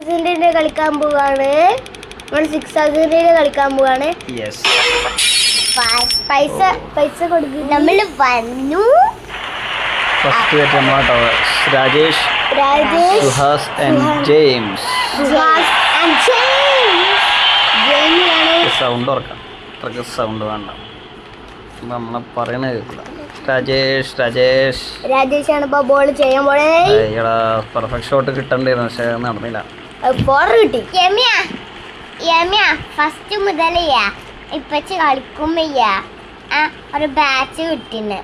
കളിക്കാൻ പോവാണ്. നമ്മൾ 6000 കളിക്കാൻ പോവാണ്. പൈസ കൊടുക്കും. നമ്മൾ വന്നു. Rajesh, Suhas and James. Sound ഉറക്കാം, അത്രക്ക് സൗണ്ട് വേണ്ട, നമ്മളെ പറയണ കേൾക്കില്ല. രാജേഷാണ് ഇപ്പൊ ബോൾ ചെയ്യാൻ പോണേ. പെർഫെക്റ്റ് ഷോട്ട് കിട്ടണ്ടായിരുന്നു, പക്ഷെ നടന്നില്ല. കിട്ടി. ഫസ്റ്റ് മുതലയ്യാ ഇപ്പച്ച് കളിക്കുമ്പോ ഒരു ബാച്ച് കിട്ടിന്.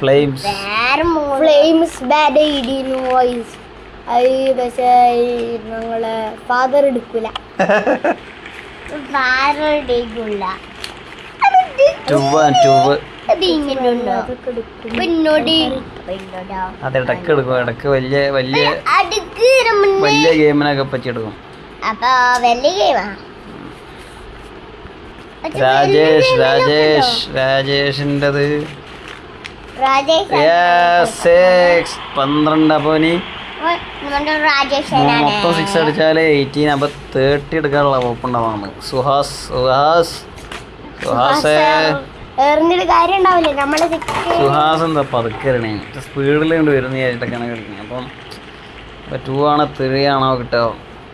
ഫ്ലെയിംസ് ബാറ്റ് ഇടിയുന്നു വോയിസ്. പക്ഷേ ഞങ്ങളെ ഫാദർ എടുക്കൂല. ഇടക്ക് വലിയ ഗെയിമിനൊക്കെ പറ്റിയെടുക്കും. അപ്പൊ വലിയ ഗെയിമാ. രാജേഷിൻ്റെത് 12. അപ്പൊ ഇനി മൊത്തം 6 അടിച്ചാല് 18. അപ്പൊ 30 എടുക്കാനുള്ള വകുപ്പുണ്ടാവാണ്. സുഹാസ് എന്താ പതുക്കരണേ, സ്പീഡിലുണ്ട് വരുന്ന ആയിട്ടൊക്കെയാണ് കളിക്കുന്നത്. അപ്പം 2 ആണോ 3 ആണോ കിട്ടോ?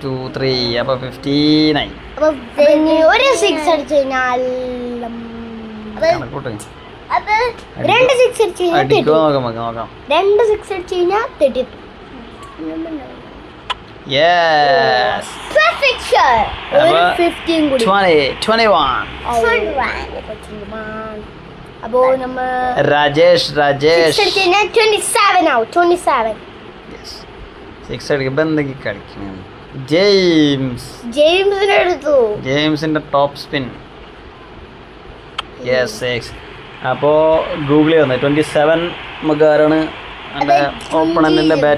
2, 3. അപ്പൊ 59. ഒരു 6 അടിച്ചു കഴിഞ്ഞാൽ കണക്കൂട്ട്. 2 6 അടിച്ചു കഴിഞ്ഞാൽ നോക്കാം. 2 6 അടിച്ചു കഴിഞ്ഞാൽ 30. Perfect shot. 15 കൂടി. 21. അപ്പോ നമ്മ രാജേഷ് 27 ആവും. 27. 6 അടിക്കുമ്പോ എന്തൊക്കെ കളിക്കണം. ജെയിംസിന്റെ ടോപ്പ് സ്പിൻ. 6. അപ്പോ ഗൂഗിളിൽ വന്നത് 27 മുഖാരാണ് ഓപ്പണന്റിന്റെ ബാറ്റ്.